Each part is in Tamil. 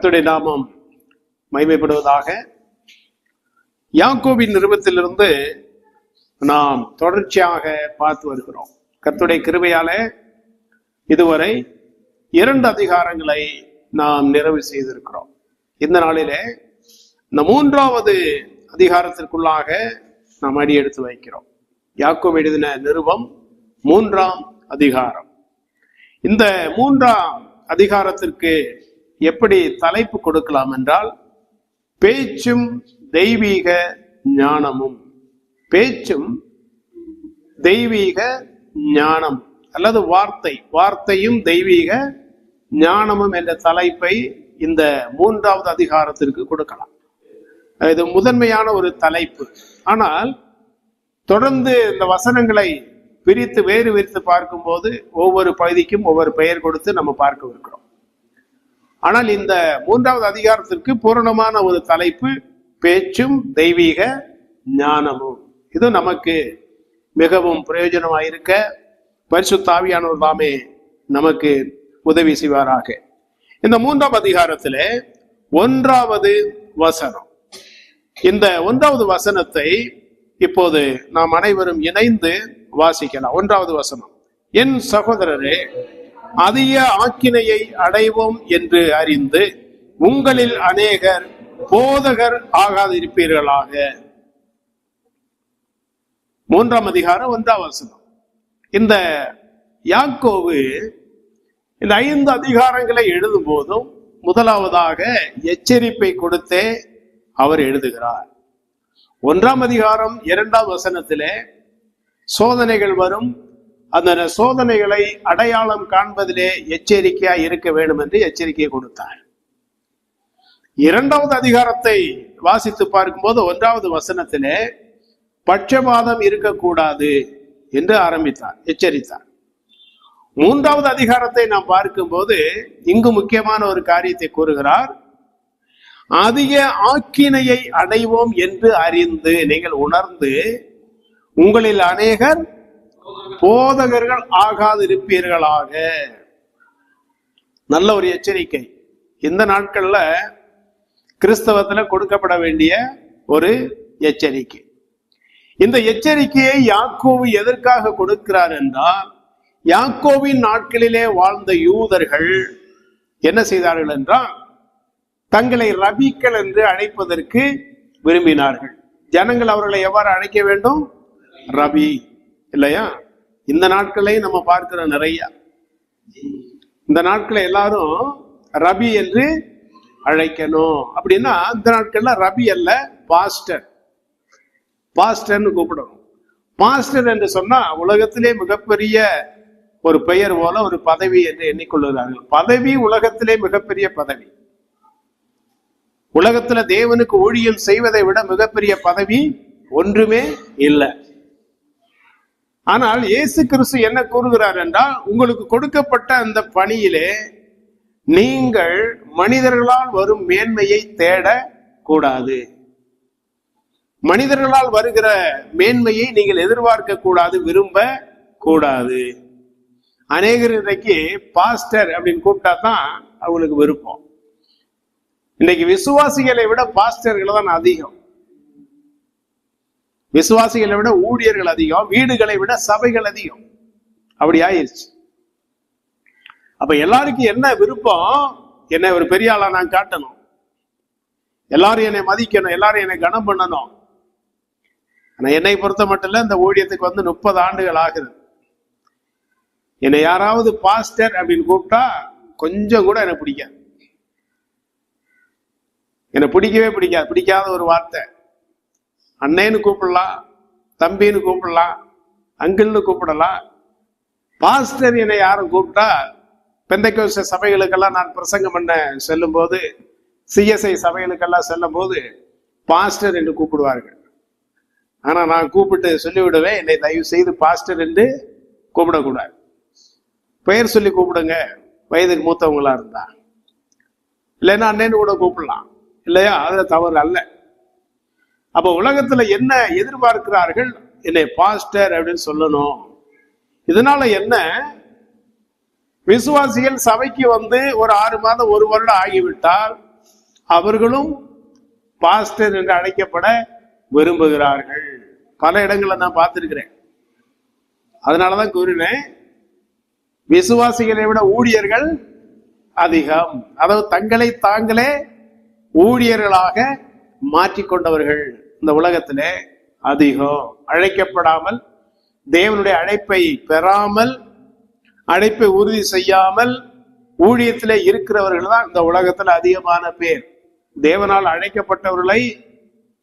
கர்த்தருடைய நாமம் மகிமைப்படுவதாக. யாக்கோபின் நிருபத்திலிருந்து நாம் தொடர்ச்சியாக பார்த்து வருகிறோம். கர்த்தருடைய கிருபையால இதுவரை 2 அதிகாரங்களை நாம் நிறைவு செய்திருக்கிறோம். இந்த நாளிலே இந்த 3வது அதிகாரத்திற்குள்ளாக நாம் அடி எடுத்து வைக்கிறோம். யாக்கோபு எழுதின நிருபம் 3ஆம் அதிகாரம். இந்த 3ஆம் அதிகாரத்திற்கு எப்படி தலைப்பு கொடுக்கலாம் என்றால், பேச்சும் தெய்வீக ஞானமும். பேச்சும் தெய்வீக ஞானம் அல்லது வார்த்தையும் தெய்வீக ஞானமும் என்ற தலைப்பை இந்த 3வது அதிகாரத்திற்கு கொடுக்கலாம். இது முதன்மையான ஒரு தலைப்பு. ஆனால் தொடர்ந்து இந்த வசனங்களை விரித்து பார்க்கும்போது ஒவ்வொரு பகுதிக்கும் ஒவ்வொரு பெயர் கொடுத்து நம்ம பார்க்க இருக்கிறோம். ஆனால் இந்த 3வது அதிகாரத்திற்கு பூரணமான ஒரு தலைப்பு பேச்சும் தெய்வீக ஞானமும். இது நமக்கு மிகவும் பிரயோஜனமாயிருக்க பரிசுத்த ஆவியானவர் தாமே நமக்கு உதவி செய்வாராக. இந்த 3ஆம் அதிகாரத்திலே 1வது வசனம். இந்த 1வது வசனத்தை இப்போது நாம் அனைவரும் இணைந்து வாசிக்கலாம். 1வது வசனம். என் சகோதரரே, அதிக ஆக்கினையை அடைவோம் என்று அறிந்து உங்களில் அநேகர் போதகர் ஆகாதிருப்பீர்களாக. 3ஆம் அதிகாரம் 1ஆம் வசனம். இந்த யாக்கோபு இந்த 5 அதிகாரங்களை எழுதும் போதும் முதலாவதாக எச்சரிப்பை கொடுத்தே அவர் எழுதுகிறார். 1ஆம் அதிகாரம் 2ஆம் வசனத்திலே சோதனைகள் வரும், அந்த சோதனைகளை அடையாளம் காண்பதிலே எச்சரிக்கையா இருக்க வேண்டும் என்று எச்சரிக்கை கொடுத்தார். 2வது அதிகாரத்தை வாசித்து பார்க்கும்போது 1வது வசனத்திலே பட்சபாதம் இருக்கக்கூடாது என்று ஆரம்பித்தார், எச்சரித்தார். 3வது அதிகாரத்தை நாம் பார்க்கும்போது இங்கு முக்கியமான ஒரு காரியத்தை கூறுகிறார். அதிக ஆக்கினையை அடைவோம் என்று அறிந்து நீங்கள் உணர்ந்து உங்களில் அநேகர் போதகர்கள் ஆகாதிருப்பீர்களாக. நல்ல ஒரு எச்சரிக்கை. இந்த நாட்கள்ல கிறிஸ்தவத்துல கொடுக்கப்பட வேண்டிய ஒரு எச்சரிக்கை. இந்த எச்சரிக்கையை யாக்கோபு எதற்காக கொடுக்கிறார் என்றால், யாக்கோபின் நாட்களிலே வாழ்ந்த யூதர்கள் என்ன செய்தார்கள் என்றால், தங்களை ரபிக்கள் என்று அழைப்பதற்கு விரும்பினார்கள். ஜனங்கள் அவர்களை எவ்வாறு அழைக்க வேண்டும்? ரபி, இல்லையா? இந்த நாட்களை நம்ம பார்க்கிற நிறைய இந்த நாட்களை எல்லாரும் ரபி என்று அழைக்கணும். அப்படின்னா இந்த நாட்கள்ல ரபி அல்ல, பாஸ்டர்னு கூப்பிடணும். பாஸ்டர் என்று சொன்னா உலகத்திலே மிகப்பெரிய ஒரு பெயர் போல ஒரு பதவி என்று எண்ணிக்கொள்கிறார்கள். பதவி உலகத்திலே மிகப்பெரிய பதவி. உலகத்துல தேவனுக்கு ஊழியம் செய்வதை விட மிகப்பெரிய பதவி ஒன்றுமே இல்லை. ஆனால் இயேசு கிறிஸ்து என்ன கூறுகிறார் என்றால், உங்களுக்கு கொடுக்கப்பட்ட அந்த பணியிலே நீங்கள் மனிதர்களால் வரும் மேன்மையை தேட கூடாது. மனிதர்களால் வருகிற மேன்மையை நீங்கள் எதிர்பார்க்க கூடாது, விரும்ப கூடாது. அநேகர் இன்றைக்கு பாஸ்டர் அப்படின்னு கூப்பிட்டா தான் அவங்களுக்கு விருப்பம். இன்னைக்கு விசுவாசிகளை விட பாஸ்டர்கள் தான் அதிகம். விசுவாசிகளை விட ஊழியர்கள் அதிகம், வீடுகளை விட சபைகள் அதிகம். அப்படி ஆயிடுச்சு. அப்ப எல்லாருக்கும் என்ன விருப்பம்? என்னை ஒரு பெரிய ஆளா நான் காட்டணும், எல்லாரும் என்னை மதிக்கணும், எல்லாரும் என்னை கனம் பண்ணணும். ஆனா என்னை பொறுத்த மட்டும் இல்ல, இந்த ஊழியத்துக்கு 30 ஆண்டுகள் ஆகுது. என்னை யாராவது பாஸ்டர் அப்படின்னு கூப்பிட்டா கொஞ்சம் கூட எனக்கு பிடிக்காது. எனக்கு பிடிக்கவே பிடிக்காத ஒரு வார்த்தை. அண்ணேன்னு கூப்பிடலாம், தம்பின்னு கூப்பிடலாம், அங்கிள்னு கூப்பிடலாம். பாஸ்டர் என்னை யாரும் கூப்பிட்டா, பெந்தைக்கோஸ்து சபைகளுக்கெல்லாம் நான் பிரசங்கம் பண்ண செல்லும் போது, சிஎஸ்ஐ சபைகளுக்கெல்லாம் செல்லும் போது பாஸ்டர் என்று கூப்பிடுவார்கள். ஆனா நான் கூப்பிட்டு சொல்லிவிடுவேன், என்னை தயவு செய்து பாஸ்டர் என்று கூப்பிடக்கூடாது, பெயர் சொல்லி கூப்பிடுங்க, வயதுக்கு மூத்தவங்களா இருந்தா. இல்லைன்னா அண்ணேன்னு கூட கூப்பிடலாம், இல்லையா? அதுல தவறு அல்ல. அப்ப உலகத்துல என்ன எதிர்பார்க்கிறார்கள்? என்னை பாஸ்டர் அப்படின்னு சொல்லணும். இதனால என்ன, விசுவாசிகள் சபைக்கு ஒரு 6 மாதம் 1 வருடம் ஆகிவிட்டால் அவர்களும் பாஸ்டர் என்று அழைக்கப்பட விரும்புகிறார்கள். பல இடங்களை நான் பார்த்திருக்கிறேன். அதனாலதான் கூறினேன், விசுவாசிகளை விட ஊழியர்கள் அதிகம். அதாவது தங்களை தாங்களே ஊழியர்களாக மாற்றிக்கொண்டவர்கள் இந்த உலகத்திலே அதிகம். அழைக்கப்படாமல், தேவனுடைய அழைப்பை பெறாமல், அழைப்பை உறுதி செய்யாமல் ஊழியத்திலே இருக்கிறவர்கள் தான் இந்த உலகத்தில் அதிகமான பேர். தேவனால் அழைக்கப்பட்டவர்களை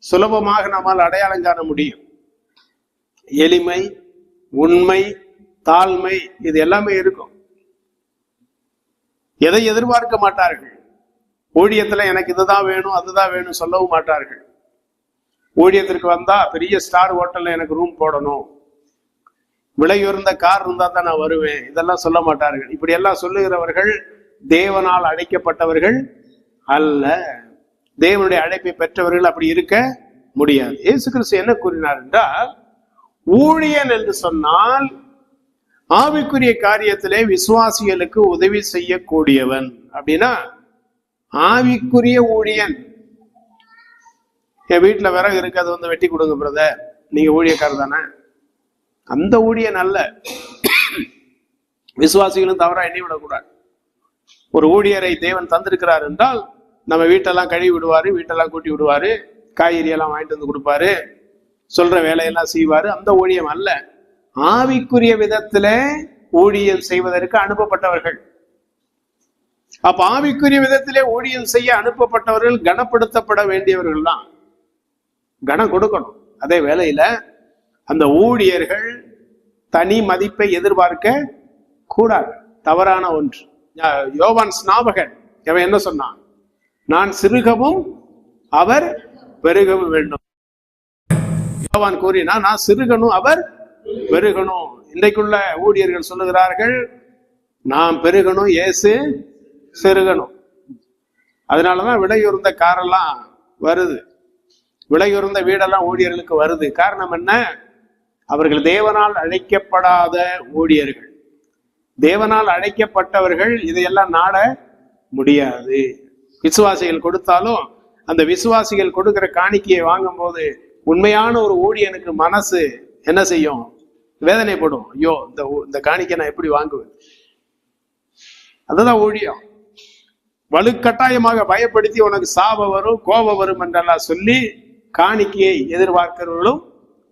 சுலபமாக நம்மால் அடையாளம் காண முடியும். எளிமை, உண்மை, தாழ்மை, இது எல்லாமே இருக்கும். எதை எதிர்பார்க்க மாட்டார்கள். ஊழியத்துல எனக்கு இதுதான் வேணும் அதுதான் வேணும் சொல்லவும் மாட்டார்கள். ஊழியத்திற்கு வந்தா பெரிய ஸ்டார் ஹோட்டல்ல எனக்கு ரூம் போடணும், விலையுயர்ந்த கார் இருந்தா தான் நான் வருவேன், இதெல்லாம் சொல்ல மாட்டார்கள். இப்படி எல்லாம் சொல்லுகிறவர்கள் தேவனால் அழைக்கப்பட்டவர்கள் அல்ல. தேவனுடைய அழைப்பை பெற்றவர்கள் அப்படி இருக்க முடியாது. இயேசு கிறிஸ்து என்ன கூறினார் என்றால், ஊழியன் என்று சொன்னால் ஆவிக்குரிய காரியத்திலே விசுவாசிகளுக்கு உதவி செய்யக்கூடியவன். அப்படின்னா ஆவிக்குரிய ஊழியன். என் வீட்டுல விறகு இருக்கு, அது வந்து வெட்டி கொடுங்க பிரதர், நீங்க ஊழியக்காரர் தானே, அந்த ஊழியன் அல்ல. விசுவாசிகளும் தவறா எண்ணி விடக்கூடாது. ஒரு ஊழியரை தேவன் தந்திருக்கிறார் என்றால் நம்ம வீட்டெல்லாம் கழுவி விடுவாரு, வீட்டெல்லாம் கூட்டி விடுவாரு, காய்கறி எல்லாம் வாங்கிட்டு வந்து கொடுப்பாரு, சொல்ற வேலையெல்லாம் செய்வாரு. அந்த ஊழியம் அல்ல. ஆவிக்குரிய விதத்துல ஊழியம் செய்வதற்கு அனுப்பப்பட்டவர்கள். அப்ப ஆவிக்குரிய விதத்திலே ஊழியம் செய்ய அனுப்பப்பட்டவர்கள் கனப்படுத்தப்பட வேண்டியவர்கள் தான். கனம் கொடுக்கணும். அதே வேளையில அந்த ஊழியர்கள் தனி மதிப்பை எதிர்பார்க்க கூடாது. தவறான ஒன்று. யோவான் ஸ்நாபகன் அவன் என்ன சொன்னான்? நான் சிறுகவும் அவர் பெருகவும் வேண்டும். யோவான் கூறினா நான் சிறுகணும் அவர் பெருகணும். இன்றைக்குள்ள ஊழியர்கள் சொல்லுகிறார்கள் நாம் பெருகணும், இயேசு சிறுகணும். அதனாலதான் விலையுறந்த காரெல்லாம் வருது, விலையுறந்த வீடெல்லாம் ஊழியர்களுக்கு வருது. காரணம் என்ன? அவர்கள் தேவனால் அழைக்கப்படாத ஊழியர்கள். தேவனால் அழைக்கப்பட்டவர்கள் இதையெல்லாம் நாட முடியாது. விசுவாசிகள் கொடுத்தாலும் அந்த விசுவாசிகள் கொடுக்கிற காணிக்கையை வாங்கும் போது உண்மையான ஒரு ஊழியனுக்கு மனசு என்ன செய்யும்? வேதனைப்படும். ஐயோ, இந்த காணிக்கை நான் எப்படி வாங்குவேன்? அதுதான் ஊழியம். வலுக்கட்டாயமாக பயப்படுத்தி உனக்கு சாபம் வரும், கோபம் வரும் என்றெல்லாம் சொல்லி காணிக்கையை எதிர்பார்க்கிறவர்களும்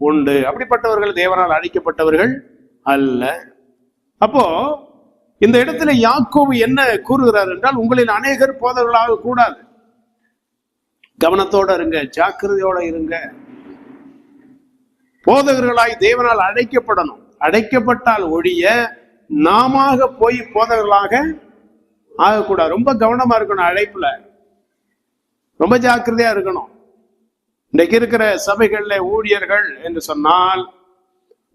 உண்டு. அப்படிப்பட்டவர்கள் தேவனால் அழைக்கப்பட்டவர்கள் அல்ல. அப்போ இந்த இடத்துல யாக்கோபு என்ன கூறுகிறார் என்றால், உங்களில் அநேகர் போதகர்களாக கூடாது. கவனத்தோட இருங்க, ஜாக்கிரதையோட இருங்க. போதகர்களாய் தேவனால் அழைக்கப்படணும். அழைக்கப்பட்டால் ஒழிய நாம போய் போதகர்களாக ஆகக்கூடாது. ரொம்ப கவனமா இருக்கணும். அழைப்புல ரொம்ப ஜாக்கிரதையா இருக்கணும். இன்றைக்கு இருக்கிற சபைகள்ல ஊழியர்கள் என்று சொன்னால்,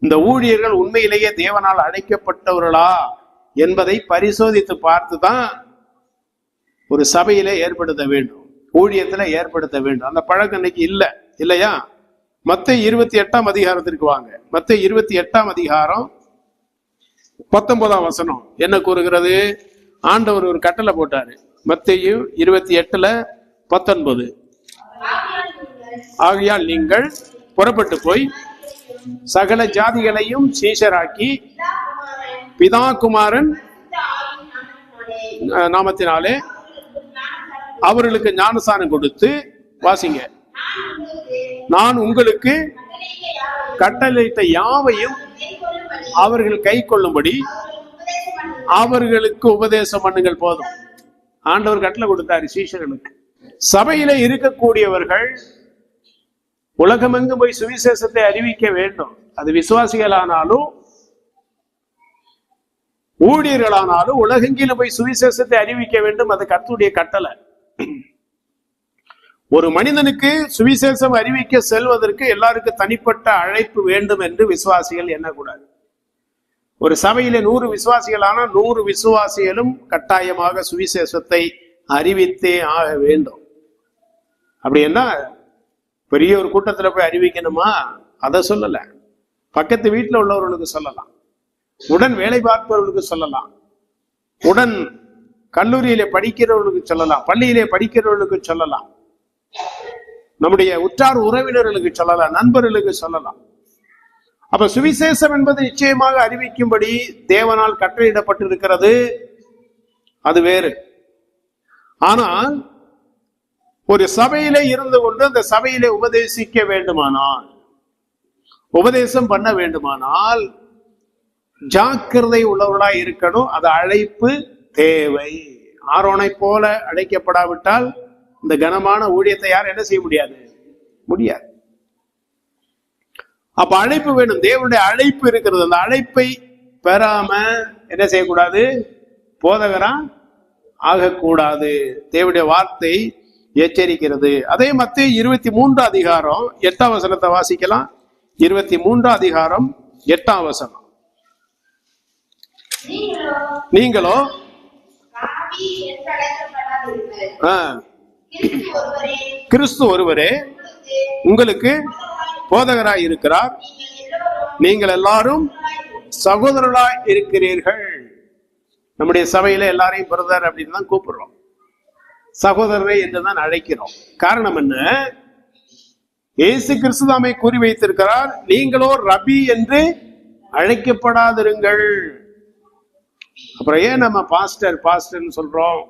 இந்த ஊழியர்கள் உண்மையிலேயே தேவனால் அழைக்கப்பட்டவர்களா என்பதை பரிசோதித்து பார்த்துதான் ஒரு சபையில ஏற்படுத்த வேண்டும், ஊழியத்துல ஏற்படுத்த வேண்டும். அந்த பழக்கம் இன்னைக்கு இல்லை, இல்லையா? மத்தேயு 28ஆம் அதிகாரத்திற்கு வாங்க. மத்தேயு 28ஆம் அதிகாரம் 19ஆம் வசனம் என்ன கூறுகிறது? ஆண்டவர் ஒரு கட்டளை போட்டாரு. மத்தேயு 28:19, ஆகையால் நீங்கள் புறப்பட்டு போய் சகல ஜாதிகளையும் சீஷராக்கி பிதா குமாரன் நாமத்தினாலே அவர்களுக்கு ஞானஸ்நானம் கொடுத்து, வாசிங்க, நான் உங்களுக்கு கட்டளையிட்ட யாவையும் அவர்கள் கை கொள்ளும்படி அவர்களுக்கு உபதேசம் பண்ணுங்கள். போதும். ஆண்டவர் கட்டளை கொடுத்தாரு சீஷர்களுக்கு. சபையில இருக்கக்கூடியவர்கள் உலகமெங்கும் போய் சுவிசேஷத்தை அறிவிக்க வேண்டும். அது விசுவாசிகளானாலும் ஊழியர்களானாலும் உலகெங்கிலும் போய் சுவிசேஷத்தை அறிவிக்க வேண்டும். அது கர்த்தருடைய கட்டளை. ஒரு மனிதனுக்கு சுவிசேஷம் அறிவிக்க செல்வதற்கு எல்லாருக்கும் தனிப்பட்ட அழைப்பு வேண்டும் என்று விசுவாசிகள் எண்ணக்கூடாது. ஒரு சபையில 100 விசுவாசிகளான 100 விசுவாசிகளும் கட்டாயமாக சுவிசேஷத்தை அறிவித்தே ஆக வேண்டும். அப்படி என்ன பெரிய ஒரு கூட்டத்துல போய் அறிவிக்கணுமா? அதை சொல்லல. பக்கத்து வீட்டுல உள்ளவர்களுக்கு சொல்லலாம், உடன் வேலை பார்ப்பவர்களுக்கு சொல்லலாம், உடன் கல்லூரியிலே படிக்கிறவர்களுக்கு சொல்லலாம், பள்ளியிலே படிக்கிறவர்களுக்கு சொல்லலாம், நம்முடைய உற்றார் உறவினர்களுக்கு சொல்லலாம், நண்பர்களுக்கு சொல்லலாம். அப்ப சுவிசேஷம் என்பது நிச்சயமாக அறிவிக்கும்படி தேவனால் கட்டளையிடப்பட்டிருக்கிறது, அது வேறு. ஆனால் ஒரு சபையிலே இருந்து கொண்டு அந்த சபையிலே உபதேசிக்க வேண்டுமானால், உபதேசம் பண்ண வேண்டுமானால் ஜாக்கிரதை உள்ளவர்களாய் இருக்கணும். அது அழைப்பு தேவை. ஆரோனை போல அழைக்கப்படாவிட்டால் இந்த கனமான ஊழியத்தை யாரும் என்ன செய்ய முடியாது, முடியாது. அப்ப அழைப்பு வேணும், தேவனுடைய அழைப்பு இருக்கிறது. அந்த அழைப்பை பெறாம என்ன செய்யக்கூடாது, போதகரா ஆகக்கூடாது. தேவனுடைய வார்த்தை எச்சரிக்கிறது. அதே மத்திய 23 அதிகாரம் 8ஆம் வசனத்தை வாசிக்கலாம். 23 அதிகாரம் 8ஆம் வசனம். நீங்களோ கிறிஸ்து ஒருவரே உங்களுக்கு போதகராய் இருக்கிறார், நீங்கள் எல்லாரும் சகோதரர்களாய் இருக்கிறீர்கள். நம்முடைய சபையில எல்லாரையும் பிரதர் அப்படின்னு தான் கூப்பிடுறோம், சகோதரரை என்றுதான் அழைக்கிறோம். காரணம் என்ன? இயேசு கிறிஸ்து தாமே கூறி வைத்திருக்கிறார், நீங்களோ ரபி என்று அழைக்கப்படாதிருங்கள். அப்புறம் ஏன் நம்ம பாஸ்டர் பாஸ்டர்னு சொல்றோம்?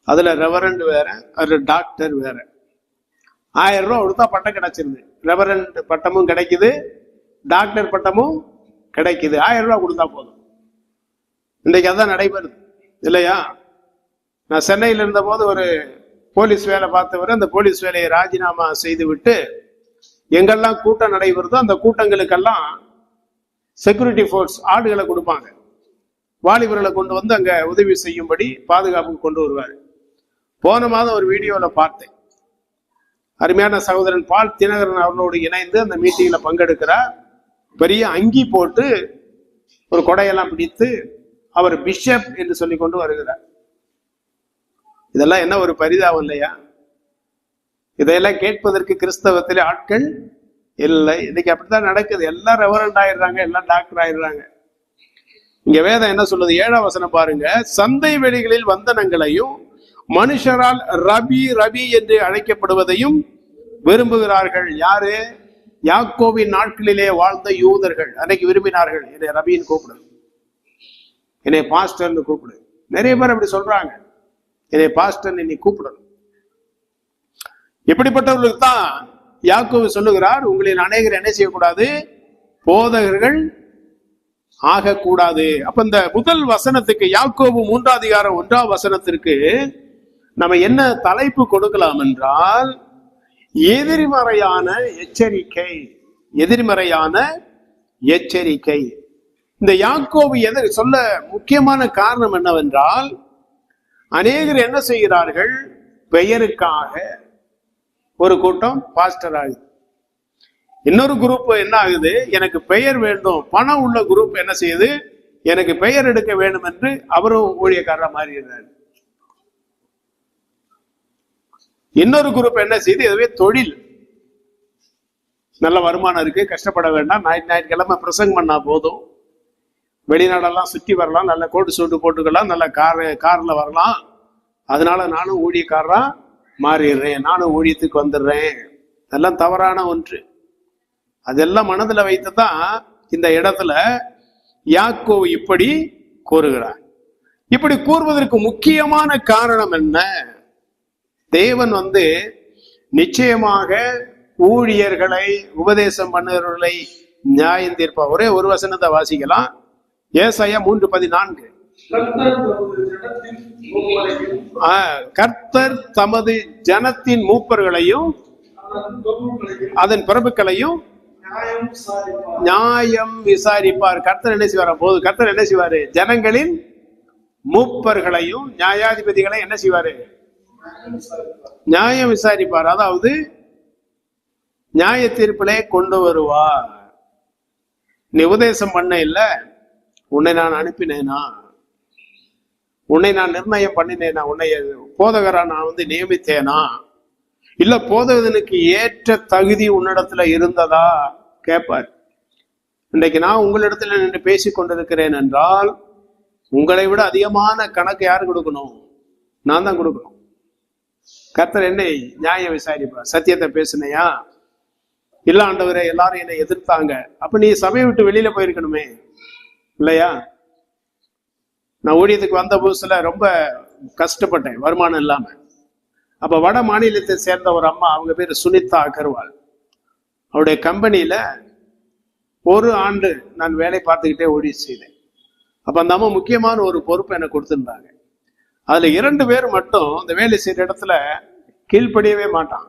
அதுல ரெவரண்ட் வேற, அதுல டாக்டர் வேற. 1000 ரூபா கொடுத்தா பட்டம் கிடைச்சிருது, ரெவரண்ட் பட்டமும் கிடைக்குது, டாக்டர் பட்டமும் கிடைக்குது. 1000 ரூபா கொடுத்தா போதும். இன்றைக்கு அதான் நடைபெறுது இல்லையா? நான் சென்னையில் இருந்த போது ஒரு போலீஸ் வேலை பார்த்தவர் அந்த போலீஸ் வேலையை ராஜினாமா செய்து விட்டு எங்கெல்லாம் கூட்டம் நடைபெறுதோ அந்த கூட்டங்களுக்கெல்லாம் செக்யூரிட்டி ஃபோர்ஸ் ஆடுகளை கொடுப்பாங்க, வாலிபர்களை கொண்டு வந்து அங்க உதவி செய்யும்படி பாதுகாப்புக்கு கொண்டு வருவார். போன மாதம் ஒரு வீடியோல பார்த்தேன். அருமையான சகோதரன் பால் தினகரன் அவர்களோடு இணைந்து அந்த மீட்டிங்ல பங்கெடுக்கிறார். பெரிய அங்கி போட்டு ஒரு கொடையெல்லாம் பிடித்து அவர் பிஷப் என்று சொல்லி கொண்டு வருகிறார். இதெல்லாம் என்ன ஒரு பரிதாபம் இல்லையா? இதையெல்லாம் கேட்பதற்கு கிறிஸ்தவத்திலே ஆட்கள் இல்லை. இன்னைக்கு அப்படித்தான் நடக்குது. எல்லாம் ரெவரண்ட் ஆயிடுறாங்க, எல்லாம் டாக்டர் ஆயிடுறாங்க. இங்க வேதம் என்ன சொல்லுது? 7ஆம் வசனம் பாருங்க. சந்தை வெளிகளில் வந்தனங்களையும் மனுஷரால் ரபி ரபி என்று அழைக்கப்படுவதையும் விரும்புகிறார்கள். யாரு? யாக்கோவின் நாட்களிலே வாழ்ந்த யூதர்கள் அன்னைக்கு விரும்பினார்கள், என்னை ரபின்னு கூப்பிடு, என்னை பாஸ்டர்னு கூப்பிடு. நிறைய பேர் அப்படி சொல்றாங்க, என்னை பாஸ்டர் நீ கூப்பிடணும். இப்படிப்பட்டவர்களுக்கு தான் யாக்கோபு சொல்லுகிறார், உங்களில் அநேகர் என்ன செய்யக்கூடாது, போதகர்கள் ஆகக்கூடாது. அப்ப இந்த முதல் வசனத்துக்கு, யாக்கோபு 3ஆம் அதிகாரம் 1ஆம் வசனத்திற்கு நம்ம என்ன தலைப்பு கொடுக்கலாம் என்றால், எதிர்மறையான எச்சரிக்கை. எதிர்மறையான எச்சரிக்கை. இந்த யாக்கோபு எதை சொல்ல முக்கியமான காரணம் என்னவென்றால், அநேகர் என்ன செய்கிறார்கள், பெயருக்காக ஒரு கூட்டம் பாஸ்டர் ஆகுது, இன்னொரு குரூப் என்ன ஆகுது, எனக்கு பெயர் வேண்டும், பணம் உள்ள குரூப் என்ன செய்யுது, எனக்கு பெயர் எடுக்க வேண்டும் என்று அவரும் ஊழியக்காரரா மாறிடுறாரு. இன்னொரு குரூப் என்ன செய்யுது, இதுவே தொழில், நல்ல வருமானம் இருக்கு, கஷ்டப்பட வேண்டாம், ஞாயிற்றுக்கிழமை பிரசங்கம் பண்ணா போதும், வெளிநாடெல்லாம் சுற்றி வரலாம், நல்ல கோட்டு சூட்டு போட்டுக்கலாம், நல்ல கார்ல வரலாம், அதனால நானும் ஊழியக்காரரா மாறிடுறேன், நானும் ஊழியத்துக்கு வந்துடுறேன். அதெல்லாம் தவறான ஒன்று. அதெல்லாம் மனதில் வைத்துதான் இந்த இடத்துல யாக்கோபு இப்படி கூறுகிறார். இப்படி கூறுவதற்கு முக்கியமான காரணம் என்ன? தேவன் நிச்சயமாக ஊழியர்களை, உபதேசம் பண்ணுகிறவர்களை நியாயம் தீர்ப்பார். ஒரே ஒரு வசனத்தை வாசிக்கலாம். ஏசாயா 3:14. கர்த்தர் தமது ஜனத்தின் மூப்பர்களையும் அதன் பிரபுக்களையும் நியாயம் விசாரிப்பார். கர்த்தர் என்ன செய்வார்? போது கர்த்தர் என்ன செய்வாரு? ஜனங்களின் மூப்பர்களையும் நியாயாதிபதிகளை என்ன செய்வாரு? நியாயம் விசாரிப்பார். அதாவது நியாய தீர்ப்பிலே கொண்டு வருவார். நீ உபதேசம் பண்ண இல்ல, உன்னை நான் அனுப்பினேனா, உன்னை நான் நிர்ணயம் பண்ணினேனா, உன்னை போதகரா நான் நியமித்தேனா, இல்ல போதகனுக்கு ஏற்ற தகுதி உன்னிடத்துல இருந்ததா கேட்பார். இன்றைக்கு நான் உங்களிடத்துல நின்று பேசிக் கொண்டிருக்கிறேன் என்றால் உங்களை விட அதிகமான கணக்கு யாரு கொடுக்கணும்? நான் தான் கொடுக்கணும். கர்த்தர் என்னை நியாயம் விசாரிப்பார். சத்தியத்தை பேசுனையா? இல்ல ஆண்டவரே, எல்லாரும் என்னை எதிர்த்தாங்க. அப்ப நீ சபையை விட்டு வெளியில போயிருக்கணுமே இல்லையா? நான் ஊழியத்துக்கு வந்த புதுசுல ரொம்ப கஷ்டப்பட்டேன், வருமானம் இல்லாம. அப்ப வட மாநிலத்தை சேர்ந்த ஒரு அம்மா, அவங்க பேரு சுனிதா அகர்வால். அவருடைய கம்பெனியில ஒரு ஆண்டு நான் வேலை பார்த்துக்கிட்டே ஊழியம் செய்தேன். அப்ப அந்த அம்மா முக்கியமான ஒரு பொறுப்பை எனக்கு கொடுத்திருந்தாங்க. அதுல 2 பேர் மட்டும் அந்த வேலை செய்யற இடத்துல கீழ்ப்படியவே மாட்டான்.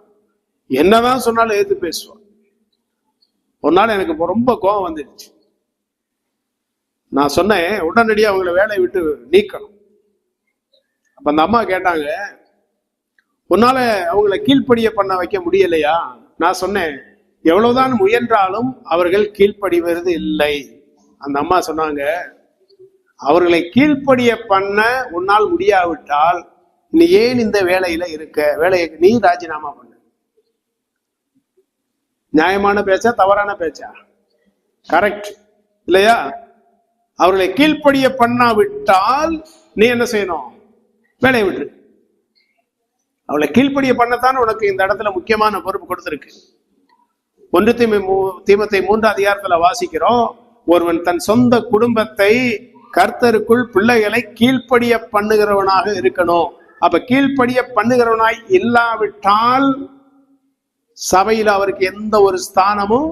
என்னதான் சொன்னாலும் எதிர்த்து பேசுவான். ஒரு நாள் எனக்கு ரொம்ப கோபம் வந்துடுச்சு. நான் சொன்னேன், உடனடியாக அவங்கள வேலையை விட்டு நீக்கணும். அப்ப அந்த அம்மா கேட்டாங்க, உன்னால அவங்கள கீழ்ப்படிய பண்ண வைக்க முடியலையா? நான் சொன்னேன், எவ்வளவுதான் முயன்றாலும் அவர்கள் கீழ்ப்படிவது இல்லை. அந்த அம்மா சொன்னாங்க, அவர்களை கீழ்ப்படிய பண்ண உன்னால் முடியாவிட்டால் நீ ஏன் இந்த வேலையில இருக்க? வேலையை நீ ராஜினாமா பண்ணு. நியாயமான பேச்சா தவறான பேச்சா? கரெக்ட் இல்லையா? அவர்களை கீழ்ப்படிய பண்ணாவிட்டால் நீ என்ன செய்யணும்? வேலையை விட்டு. அவளை கீழ்ப்படிய பண்ணத்தான் உனக்கு இந்த இடத்துல முக்கியமான பொறுப்பு கொடுத்திருக்கு. 1 தீமோத்தேயு 3 அதிகாரத்துல வாசிக்கிறோம், ஒருவன் தன் சொந்த குடும்பத்தை கர்த்தருக்குள் பிள்ளைகளை கீழ்ப்படிய பண்ணுகிறவனாக இருக்கணும். அப்ப கீழ்ப்படிய பண்ணுகிறவனாய் இல்லாவிட்டால் சபையில அவருக்கு எந்த ஒரு ஸ்தானமும்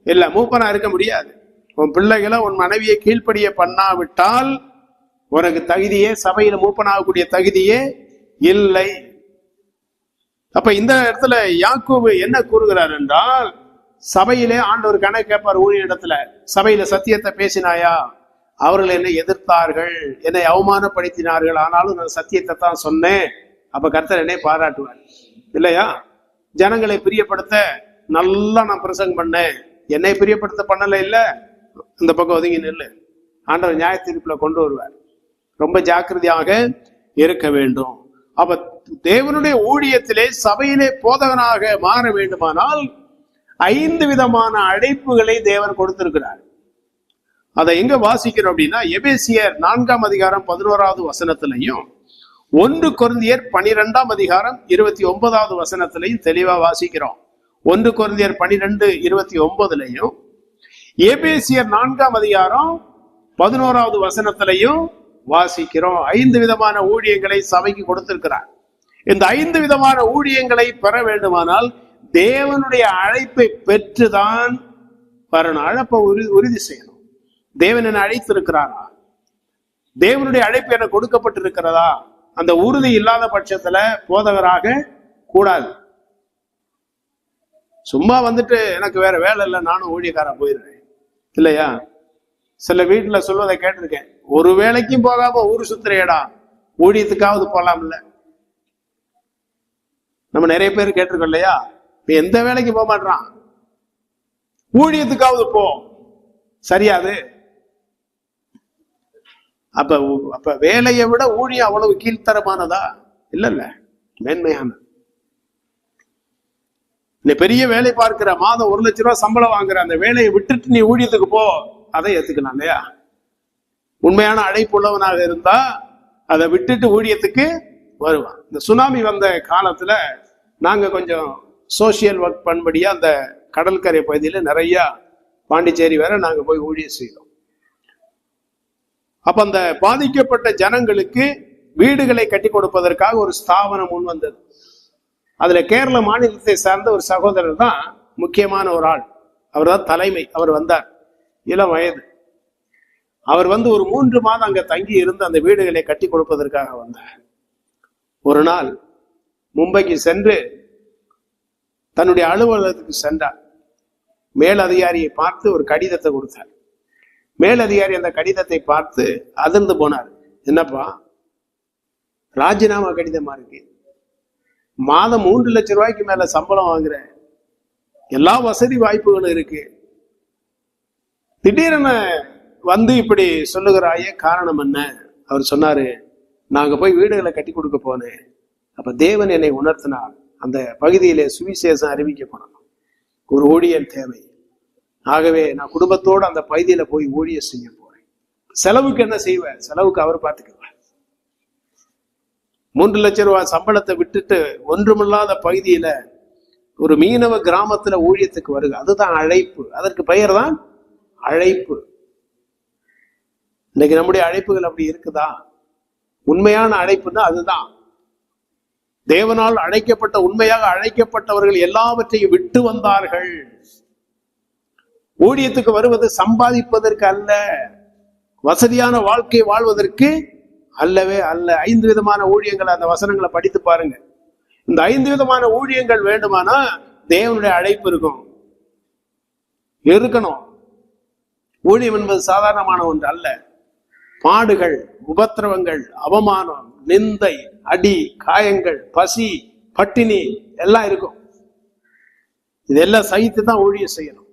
இல்ல, மூப்பனா இருக்க முடியாது. உன் பிள்ளைகளை, உன் மனைவியை கீழ்ப்படிய பண்ணாவிட்டால் உனக்கு தகுதியே, சபையில மூப்பனாகக்கூடிய தகுதியே இல்லை. அப்ப இந்த இடத்துல யாக்கோபு என்ன கூறுகிறார் என்றால், சபையிலே ஆண்டவர் கணக்கு கேட்பார் ஊழிய இடத்துல. சபையில சத்தியத்தை பேசினாயா? அவர்கள் என்னை எதிர்த்தார்கள், என்னை அவமானப்படுத்தினார்கள், ஆனாலும் நான் சத்தியத்தை தான் சொன்னேன். அப்ப கர்த்தர் என்னை பாராட்டுவார் இல்லையா? ஜனங்களை பிரியப்படுத்த நல்லா நான் பிரசங்கம் பண்ணேன், என்னை பிரியப்படுத்த பண்ணல இல்ல, இந்த பக்கம் ஒதுங்கி நில்லு, ஆண்டவர் நியாய தீர்ப்புல கொண்டு வருவார். ரொம்ப ஜாக்கிரதையாக இருக்க வேண்டும். அப்ப தேவனுடைய ஊழியத்திலே, சபையிலே போதகனாக மாற வேண்டுமானால் 5 விதமான அழைப்புகளை தேவன் கொடுத்திருக்கிறார். அதை எங்க வாசிக்கிறோம் அப்படின்னா, எபேசியர் 4 அதிகாரம் 11வது வசனத்திலையும் 1 கொரிந்தியர் 12 அதிகாரம் 29வது வசனத்திலையும் தெளிவா வாசிக்கிறோம். 1 கொரிந்தியர் 12:29 எபேசியர் 4 அதிகாரம் 11வது வசனத்திலையும் வாசிக்கிறோம். 5 விதமான ஊழியங்களை சபைக்கு கொடுத்திருக்கிறார். இந்த 5 விதமான ஊழியங்களை பெற வேண்டுமானால் தேவனுடைய அழைப்பை பெற்றுதான் வரணும். அழைப்பை உறுதி செய்யணும். தேவன் என்னை அழைத்திருக்கிறாரா? தேவனுடைய அழைப்பு என கொடுக்கப்பட்டிருக்கிறதா? அந்த உறுதி இல்லாத பட்சத்துல போதகராக கூடாது. சும்மா வந்துட்டு எனக்கு வேற வேலை இல்லை, நானும் ஊழியக்காரன் போயிடுறேன் இல்லையா? சில வீட்டுல சொல்வதை கேட்டிருக்கேன், ஒரு வேலைக்கும் போகாம ஊரு சுத்துறையடா, ஊழியத்துக்காவது போலாம்ல. நம்ம நிறைய பேர் கேட்டிருக்கோம் இல்லையா? இப்ப எந்த வேலைக்கு போக மாட்டான், ஊழியத்துக்காவது போ. சரியாது? அப்ப வேலையை விட ஊழியம் அவ்வளவு கீழ்த்தரமானதா? இல்ல, மேன்மையானது. நீ பெரிய வேலை பார்க்கிற, மாதம் 1 லட்சம் ரூபாய் சம்பளம் வாங்குற, அந்த வேலையை விட்டுட்டு நீ ஊழியத்துக்கு போ, அதை ஏத்துக்கலாம் இல்லையா? உண்மையான அழைப்பு உள்ளவனாக இருந்தா அதை விட்டுட்டு ஊழியத்துக்கு வருவான். இந்த சுனாமி வந்த காலத்துல நாங்க கொஞ்சம் சோசியல் ஒர்க் பண்ணும்படியா அந்த கடற்கரை பகுதியில நிறைய, பாண்டிச்சேரி வேற நாங்க போய் ஊழியம் செய்தோம். அப்ப அந்த பாதிக்கப்பட்ட ஜனங்களுக்கு வீடுகளை கட்டி கொடுப்பதற்காக ஒரு ஸ்தாபனம் முன் வந்தது. அதுல கேரள மாநிலத்தை சார்ந்த ஒரு சகோதரர் தான் முக்கியமான ஒரு ஆள். அவர் தான் தலைமை. அவர் வந்தார், இளம் வயது. அவர் ஒரு 3 மாதம் அங்க தங்கி இருந்து அந்த வீடுகளை கட்டி கொடுப்பதற்காக வந்தார். ஒரு நாள் மும்பைக்கு சென்று தன்னுடைய அலுவலகத்துக்கு சென்றார். மேலதிகாரியை பார்த்து ஒரு கடிதத்தை கொடுத்தார். மேலதிகாரி அந்த கடிதத்தை பார்த்து அதிர்ந்து போனார். என்னப்பா, ராஜினாமா கடிதமா இருக்கு, மாதம் 3 லட்சம் ரூபாய்க்கு மேல சம்பளம் வாங்குற, எல்லா வசதி வாய்ப்புகளும் இருக்கு, திடீரென இப்படி சொல்லுகிறாயே, காரணம் என்ன? அவர் சொன்னாரு, நாங்க போய் வீடுகளை கட்டி கொடுக்க போனேன். அப்ப தேவன் என்னை உணர்த்தினார், அந்த பகுதியிலே சுவிசேஷம் அறிவிக்கப்படணும், ஒரு ஊழியன் தேவை. ஆகவே நான் குடும்பத்தோடு அந்த பகுதியில போய் ஊழியம் செய்ய போறேன். செலவுக்கு என்ன செய்வ? செலவுக்கு அவர் பார்த்துக்குவார். 3 லட்சம் ரூபாய் சம்பளத்தை விட்டுட்டு ஒன்றுமில்லாத பகுதியில ஒரு மீனவ கிராமத்துல ஊழியத்துக்கு வருது. அதுதான் அழைப்பு. அதற்கு பெயர் தான் அழைப்பு. இன்னைக்கு நம்முடைய அழைப்புகள் அப்படி இருக்குதா? உண்மையான அழைப்புன்னா அதுதான். தேவனால் அழைக்கப்பட்ட, உண்மையாக அழைக்கப்பட்டவர்கள் எல்லாவற்றையும் விட்டு வந்தார்கள். ஊழியத்துக்கு வருவது சம்பாதிப்பதற்கு அல்ல, வசதியான வாழ்க்கை வாழ்வதற்கு அல்லவே அல்ல. 5 விதமான ஊழியங்கள், அந்த வசனங்களை படித்து பாருங்க. இந்த 5 விதமான ஊழியங்கள் வேண்டுமானா தேவனுடைய அழைப்பு இருக்கணும். ஊழியம் என்பது சாதாரணமான ஒன்று அல்ல. பாடுகள், உபத்திரவங்கள், அவமானம், நிந்தை, அடி, காயங்கள், பசி, பட்டினி எல்லாம் இருக்கும். இதெல்லாம் சகித்து தான் ஊழியம் செய்யணும்.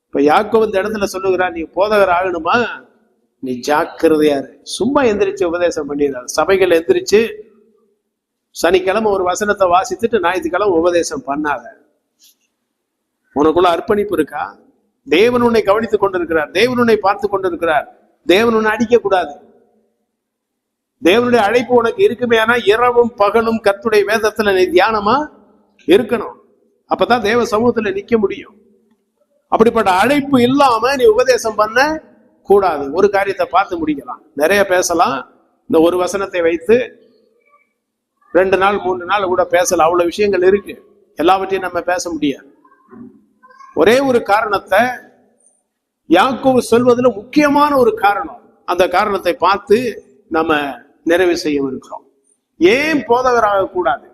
இப்ப யாக்கோபு இந்த இடத்துல சொல்லுகிறார், நீ போதகர் ஆகணுமா, நீ ஜாக்கிரதையாரு. சும்மா எந்திரிச்சு உபதேசம் பண்ணிடுறாரு. சபைகள் எந்திரிச்சு சனிக்கிழமை ஒரு வசனத்தை வாசித்துட்டு ஞாயிற்றுக்கிழமை உபதேசம் பண்ணாத. உனக்குள்ள அர்ப்பணிப்பு இருக்கா? தேவன் உன்னை கவனித்துக் கொண்டிருக்கிறார், தேவன் உன்னை பார்த்து கொண்டிருக்கிறார். தேவன் உன்னை அடிக்க கூடாது. தேவனுடைய அழைப்பு உனக்கு இருக்குமே, ஆனா இரவும் பகலும் கர்த்தருடைய வேதத்துல நீ தியானமா இருக்கணும். அப்பதான் தேவ சமூகத்துல நிக்க முடியும். அப்படிப்பட்ட அழைப்பு இல்லாம நீ உபதேசம் பண்ண கூடாது. ஒரு காரியத்தை பார்த்து முடிக்கலாம், நிறைய பேசலாம். இந்த ஒரு வசனத்தை வைத்து 2 நாள் 3 நாள் கூட பேசலாம். அவ்வளவு விஷயங்கள் இருக்கு, எல்லாவற்றையும் நம்ம பேச முடியாது. ஒரே ஒரு காரணத்தை யாக்கோபு சொல்வதில் முக்கியமான ஒரு காரணம், அந்த காரணத்தை பார்த்து நம்ம நிறைவு செய்ய இருக்கிறோம். ஏன் போதகராக கூடாது?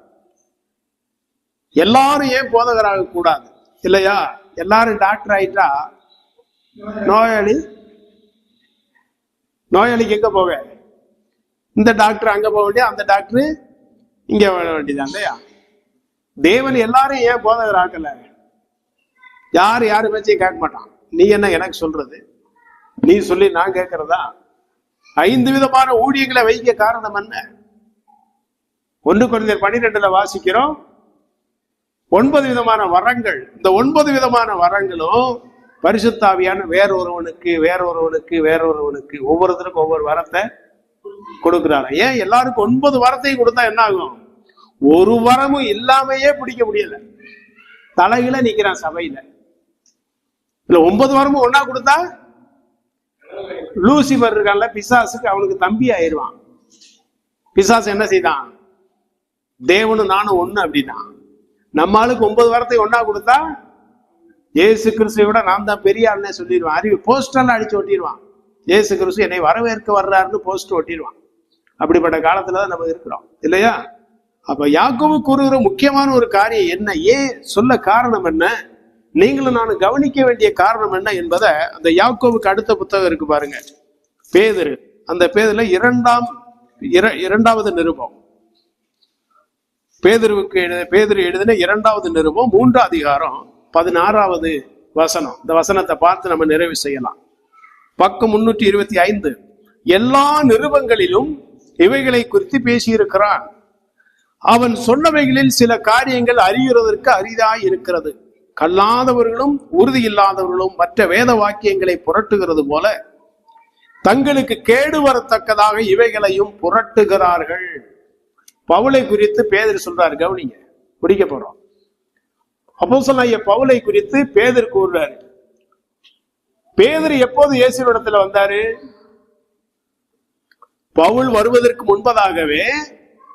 எல்லாரும் ஏன் போதகராக கூடாது? இல்லையா? எல்லாரும் டாக்டர் ஆயிட்டா நோயாளிக்கு எங்க போக? இந்த டாக்டர் அங்க போக வேண்டிய, அந்த டாக்டர் இங்க வர வேண்டியதான் இல்லையா? தேவன் எல்லாரும் ஏன் போதகர் ஆக்கல? யாரு பேச்சையும் கேட்க மாட்டான். நீ என்ன எனக்கு சொல்றது? நீ சொல்லி நான் கேட்கறதா? 5 விதமான ஊழியங்களை வைக்க காரணம் என்ன? 1 கொரிந்தியர் 12 வாசிக்கிறோம், 9 விதமான வரங்கள். இந்த 9 விதமான வரங்களும் பரிசுத்தாவியான வேறொருவனுக்கு ஒவ்வொருத்தருக்கும் ஒவ்வொரு வரத்தை கொடுக்கிறாரு. ஏன் எல்லாருக்கும் 9 வரத்தையும் கொடுத்தா என்ன ஆகும்? ஒரு வரமும் இல்லாமையே பிடிக்க முடியல, தலையில நிக்கிறான் சபையில. இல்ல 9 வரமும் ஒன்னா கொடுத்தா லூசிபர் இருக்கான்ல, பிசாசுக்கு அவனுக்கு தம்பி ஆயிடுவான். பிசாசு என்ன செய்தான்? தேவனும் நானும் ஒண்ணு அப்படின்னா. நம்ம ஆளுக்கு 9 வரத்தை ஒன்னா கொடுத்தா இயேசு கிறிஸ்துவை விட நான் தான் பெரிய ஆளுன்னே சொல்லிடுவான். அறிவு போஸ்டர்ல அடிச்சு ஒட்டிடுவான். இயேசு கிறிஸ்து என்னை வரவேற்க வர்றாருன்னு போஸ்டர் ஒட்டிடுவான். அப்படிப்பட்ட காலத்துலதான் நம்ம இருக்கிறோம் இல்லையா? அப்ப யாக்கோபு கூறுகிற முக்கியமான ஒரு காரியம் என்ன, ஏன் சொல்ல காரணம் என்ன, நீங்களும் நானும் கவனிக்க வேண்டிய காரணம் என்ன என்பதை அந்த யாக்கோபுக்கு அடுத்த புத்தகம் இருக்கு பாருங்க, பேதுரு. அந்த பேதுல 2வது நிருபம், பேதுரு எழுதின 2வது நிருபம் 3 அதிகாரம் 16வது வசனம். இந்த வசனத்தை பார்த்து நம்ம நிறைவு செய்யலாம். பக்கம் 325. எல்லா நிருபங்களிலும் இவைகளை குறித்து பேசியிருக்கிறான். அவன் சொன்னவைகளில் சில காரியங்கள் அறிகிறதற்கு அரிதாய் இருக்கிறது. கல்லாதவர்களும் உறுதி இல்லாதவர்களும் மற்ற வேத வாக்கியங்களை புரட்டுகிறது போல தங்களுக்கு கேடு வரத்தக்கதாக இவைகளையும் புரட்டுகிறார்கள். பவுலை குறித்து பேதுரு சொல்றாரு, கவனிங்க, பிடிக்க போறோம். அப்போஸ்தலனாகிய பவுலை குறித்து பேதுரு கூறுறாரு. பேதுரு எப்போது இயேசுவிடத்துல வந்தாரு? பவுல் வருவதற்கு முன்பதாகவே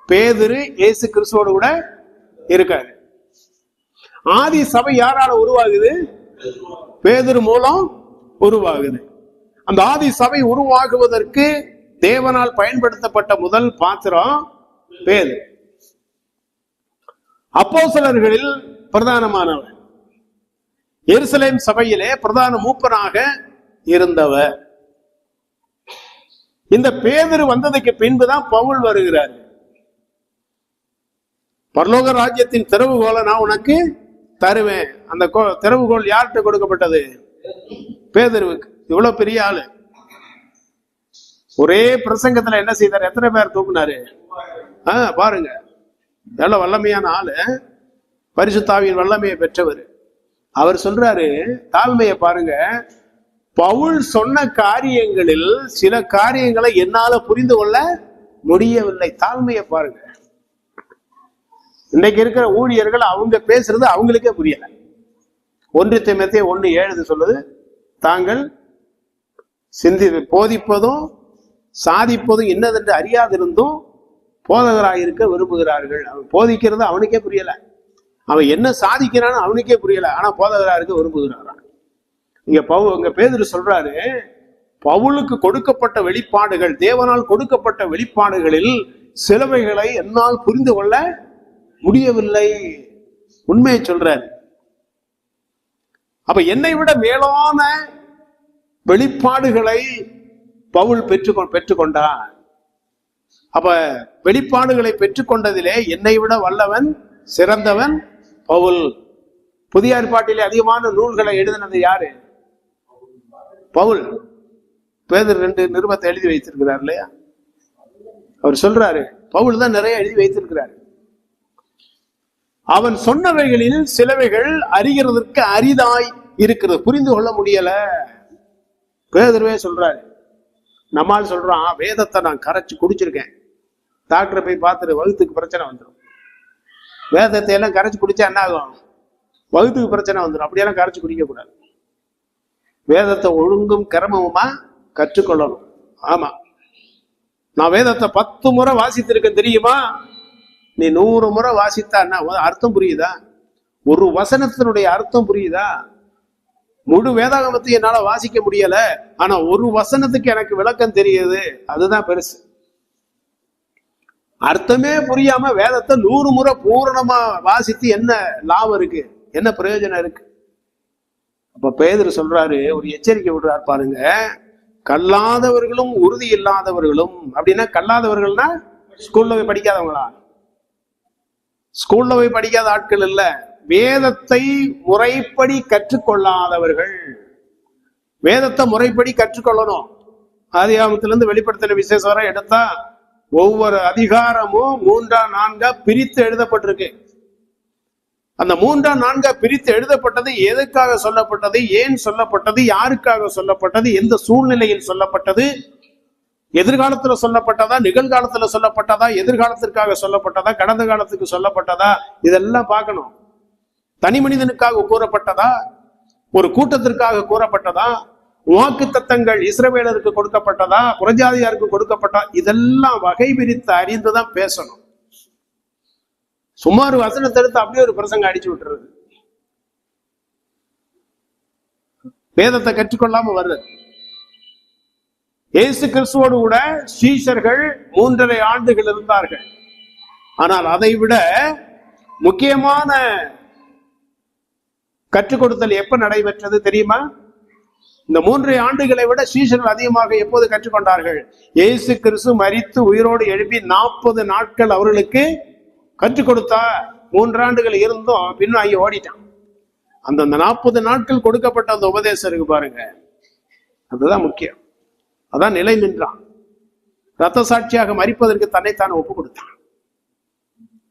பேதுரு இயேசு கிறிஸ்துவோடு கூட இருக்காரு. ஆதி சபை யாரால உருவாகுது? பேதுரு மூலம் உருவாகுது. அந்த ஆதி சபை உருவாகுவதற்கு தேவனால் பயன்படுத்தப்பட்ட முதல் பாத்திரம் பேதுரு. அப்போஸ்தலர்களில் பிரதானமானவர், எருசலேம் சபையிலே பிரதான மூப்பனாக இருந்தவர். இந்த பேதுரு வந்ததுக்கு பின்புதான் பவுல் வருகிறார். பரலோக ராஜ்யத்தின் திறவுகோலை நான் உனக்கு தருவேன். அந்த திறவுகோல் யார்கிட்ட கொடுக்கப்பட்டது? பேதுருவுக்கு. இவ்வளவு பெரிய ஆளு. ஒரே பிரசங்கத்துல என்ன செய்தார்? எத்தனை பேர் தூக்குனாரு பாருங்க. எவ்வளவு வல்லமையான ஆளு, பரிசுத்தாவியின் வல்லமையை பெற்றவர். அவர் சொல்றாரு, தாழ்மையை பாருங்க, பவுல் சொன்ன காரியங்களில் சில காரியங்களை என்னால புரிந்து கொள்ள முடியவில்லை. தாழ்மையை பாருங்க. இன்னைக்கு இருக்கிற ஊழியர்கள் அவங்க பேசுறது அவங்களுக்கே புரியல. 1 தீமோத்தேயு 1:7 சொல்லுது, தாங்கள் போதிப்பதும் சாதிப்பதும் என்னதென்று அறியாதிருந்தும் போதகராயிருக்க விரும்புகிறார்கள். அவன் போதிக்கிறது அவனுக்கே புரியல, அவன் என்ன சாதிக்கிறான்னு அவனுக்கே புரியல, ஆனா போதகராயிருக்க விரும்புகிறான். இங்க பேதுரு சொல்றாரு, பவுலுக்கு கொடுக்கப்பட்ட வெளிப்பாடுகள், தேவனால் கொடுக்கப்பட்ட வெளிப்பாடுகளில் சிலவைகளை என்னால் புரிந்து கொள்ள முடியவில்லை. உண்மையை சொல்றாரு. அப்ப என்னை விட மேலான வெளிப்பாடுகளை பவுல் பெற்றுக்கொண்டார். அப்ப வெளிப்பாடுகளை பெற்றுக்கொண்டதிலே என்னை விட வல்லவன் சிறந்தவன் பவுல். புதிய ஏற்பாட்டிலே அதிகமான நூல்களை எழுதினது யாரு? பவுல். பேதுரு 2 நிருபத்தை எழுதி வைத்திருக்கிறார் இல்லையா? அவர் சொல்றாரு, பவுல் தான் நிறைய எழுதி வைத்திருக்கிறார். அவன் சொன்னவைகளில் சிலவைகள் அறிகிறதற்கு அரிதாய் இருக்கிறது, புரிந்து கொள்ள முடியல. பேதுருவே சொல்றாரு. நம்மால் சொல்றான், வேதத்தை நான் கரைச்சு குடிச்சிருக்கேன். டாக்டரை போய் பார்த்துட்டு வகுத்துக்கு பிரச்சனை வந்துடும். வேதத்தை எல்லாம் கரைச்சு குடிச்சா என்ன ஆகும்? வகுத்துக்கு பிரச்சனை வந்துடும். அப்படியெல்லாம் கரைச்சு குடிக்க கூடாது. வேதத்தை ஒழுங்கும் கிரமமா கற்றுக்கொள்ளணும். ஆமா, நான் வேதத்தை 10 முறை வாசித்திருக்கேன் தெரியுமா? நீ 100 முறை வாசித்தா அர்த்தம் புரியுதா? ஒரு வசனத்தினுடைய அர்த்தம் புரியுதா? முழு வேதாகமத்தை என்னால வாசிக்க முடியல, ஆனா ஒரு வசனத்துக்கு எனக்கு விளக்கம் தெரியுது, அதுதான் பெருசு. அர்த்தமே புரியாம வேதத்தை 100 முறை பூரணமா வாசித்து என்ன லாபம் இருக்கு? என்ன பிரயோஜனம் இருக்கு? அப்ப பேதுரு சொல்றாரு, ஒரு எச்சரிக்கை விடுறாரு பாருங்க. கல்லாதவர்களும் உறுதி இல்லாதவர்களும். அப்படின்னா கல்லாதவர்கள்னா ஸ்கூல்ல போய் படிக்காதவங்களா? ஸ்கூல்ல போய் படிக்காத ஆட்கள் இல்ல, வேதத்தை முறைப்படி கற்றுக்கொள்ளாதவர்கள். வேதத்தை முறைப்படி கற்றுக்கொள்ளணும். ஆதியாகமத்திலிருந்து வெளிப்படுத்தின விசேஷம் வரை எடுத்தா ஒவ்வொரு அதிகாரமும் 3-4 பிரித்து எழுதப்பட்டிருக்கு. அந்த 3-4 பிரித்து எழுதப்பட்டது எதுக்காக சொல்லப்பட்டது, ஏன் சொல்லப்பட்டது, யாருக்காக சொல்லப்பட்டது, எந்த சூழ்நிலையில் சொல்லப்பட்டது, எதிர்காலத்துல சொல்லப்பட்டதா, நிகழ்காலத்துல சொல்லப்பட்டதா, எதிர்காலத்திற்காக சொல்லப்பட்டதா, கடந்த காலத்துக்கு சொல்லப்பட்டதா, இதெல்லாம் பார்க்கணும். தனி மனிதனுக்காக கூறப்பட்டதா, ஒரு கூட்டத்திற்காக கூறப்பட்டதா, வாக்கு தத்தங்கள் இஸ்ரவேலருக்கு கொடுக்கப்பட்டதா, புறஜாதியாருக்கு கொடுக்கப்பட்டதா, இதெல்லாம் வகை பிரித்து அறிந்துதான் பேசணும். சுமார் வசனத்தை எடுத்து அப்படியே ஒரு பிரசங்க அடிச்சு விட்டுறது. வேதத்தை கற்றுக்கொள்ளாம வருது. இயேசு கிறிஸ்துவோடு கூட சீஷர்கள் 3.5 ஆண்டுகள் இருந்தார்கள். ஆனால் அதை விட முக்கியமான கற்றுக் கொடுத்தல் எப்ப நடைபெற்றது தெரியுமா? இந்த 3 ஆண்டுகளை விட சீஷர்கள் அதிகமாக எப்போது கற்றுக்கொண்டார்கள்? இயேசு கிறிஸ்து மரித்து உயிரோடு எழுப்பி 40 நாட்கள் அவர்களுக்கு கற்றுக் கொடுத்தா. 3 ஆண்டுகள் இருந்தும் பின்னும் ஐயோ ஓடிட்டான். அந்த 40 நாட்கள் கொடுக்கப்பட்ட அந்த உபதேசம் இருக்கு பாருங்க, அதுதான் முக்கியம். அதான் நிலை நின்றான். ரத்த சாட்சியாக மரிப்பதற்கு தன்னைத்தான் ஒப்பு கொடுத்தான்.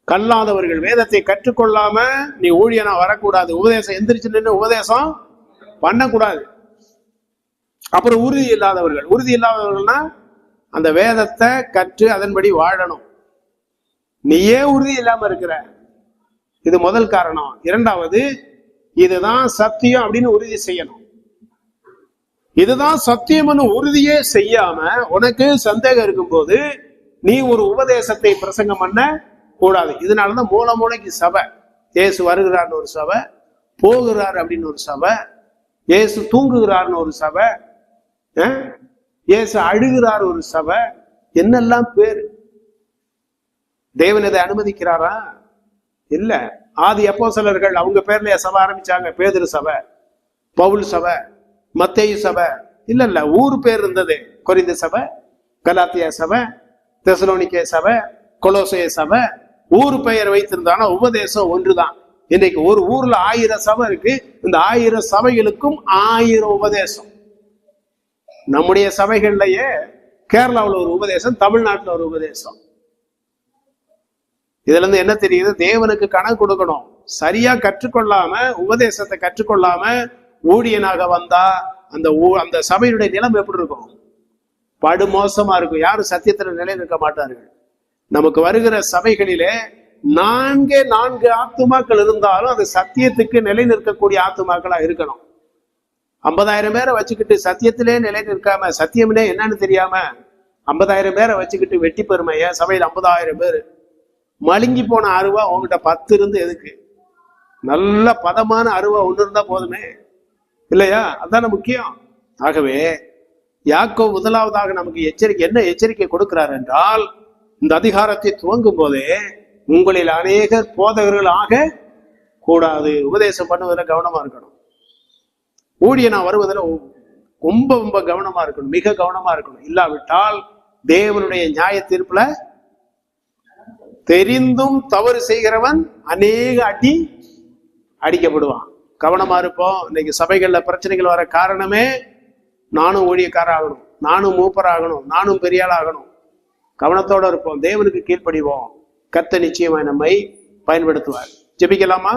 கல்லாதவர்கள், வேதத்தை கற்றுக்கொள்ளாம நீ ஊழியனா வரக்கூடாது. உபதேசம் எந்திரிச்சு நின்று உபதேசம் பண்ணக்கூடாது. அப்புறம் உறுதி இல்லாதவர்கள்னா அந்த வேதத்தை கற்று அதன்படி வாழணும். நீயே உறுதி இல்லாம இருக்கிற, இது முதல் காரணம். 2வது, இதுதான் சத்தியம் அப்படின்னு உறுதி செய்யணும். இதுதான் சத்தியம்னு உறுதியே செய்யாம உனக்கு சந்தேகம் இருக்கும் போது நீ ஒரு உபதேசத்தை பிரசங்கம் பண்ண கூடாது. இதனாலதான் மூளைக்கு சபை. இயேசு வருகிறார்னு ஒரு சபை, போகிறார் அப்படின்னு ஒரு சபை, இயேசு தூங்குகிறார்னு ஒரு சபை, இயேசு அழுகிறார் ஒரு சபை, என்னெல்லாம் பேரு. தேவன் இதை அனுமதிக்கிறாரா? இல்ல. ஆதி அப்போஸ்தலர்கள் அவங்க பேர்லயே சபை ஆரம்பிச்சாங்க. பேதுரு சபை, பவுல் சபை, மத்தேயு சபை இல்ல, ஊர் பேர் இருந்தது. கொரிந்து சபை, கலாத்தியா சபை, தெசலோனிக்கே சபை, கொலோசே சபை, ஊர் பெயர் வைத்திருந்தானா உபதேசம் ஒன்றுதான். இன்னைக்கு ஒரு ஊர்ல 1000 சபை இருக்கு. இந்த 1000 சபைகளுக்கும் 1000 உபதேசம். நம்முடைய சபைகள்லயே கேரளாவில் ஒரு உபதேசம், தமிழ்நாட்டில் ஒரு உபதேசம். இதுல இருந்து என்ன தெரியுது? தேவனுக்கு கணக்கு கொடுக்கணும். சரியா கற்றுக்கொள்ளாம, உபதேசத்தை கற்றுக்கொள்ளாம ஊழியனாக வந்தா அந்த சபையினுடைய நிலைமை எப்படி இருக்கும்? படுமோசமா இருக்கும். யாரும் சத்தியத்துல நிலை நிற்க மாட்டார்கள். நமக்கு வருகிற சபைகளிலே 4 ஆத்துமாக்கள் இருந்தாலும் அது சத்தியத்துக்கு நிலை நிற்கக்கூடிய ஆத்துமாக்களா இருக்கணும். 50,000 பேரை வச்சுக்கிட்டு சத்தியத்திலே நிலை நிற்காம, சத்தியம்னே என்னன்னு தெரியாம 50,000 பேரை வச்சுக்கிட்டு வெட்டி பெருமைய சபையில் 50,000 பேர் மழுங்கி போன அருவா உங்ககிட்ட 10 இருந்து எதுக்கு? நல்ல பதமான அருவா ஒன்று இருந்தா போதுமே இல்லையா? அதான முக்கியம். ஆகவே யாக்கோபு முதலாவதாக நமக்கு என்ன எச்சரிக்கை கொடுக்கிறார் என்றால், இந்த அதிகாரத்தை துவங்கும் போதே உங்களில் அநேகர் போதகர்கள் ஆக கூடாது. உபதேசம் பண்ணுவதில் கவனமா இருக்கணும். ஊழியனா வருவதில் ரொம்ப ரொம்ப கவனமா இருக்கணும், மிக கவனமா இருக்கணும். இல்லாவிட்டால் தேவனுடைய நியாய தீர்ப்புல தெரிந்தும் தவறு செய்கிறவன் அநேக அடி அடிக்கப்படுவான். கவனமா இருப்போம். இன்னைக்கு சபைகள்ல பிரச்சனைகள் வர காரணமே, நானும் ஊழியக்கார ஆகணும், நானும் மூப்பராகணும், நானும் பெரியாள் ஆகணும். கவனத்தோட இருப்போம், தேவனுக்கு கீழ்ப்படிவோம். கர்த்தர் நிச்சயமாய் நம்மை பயன்படுத்துவார். ஜெபிக்கலாமா?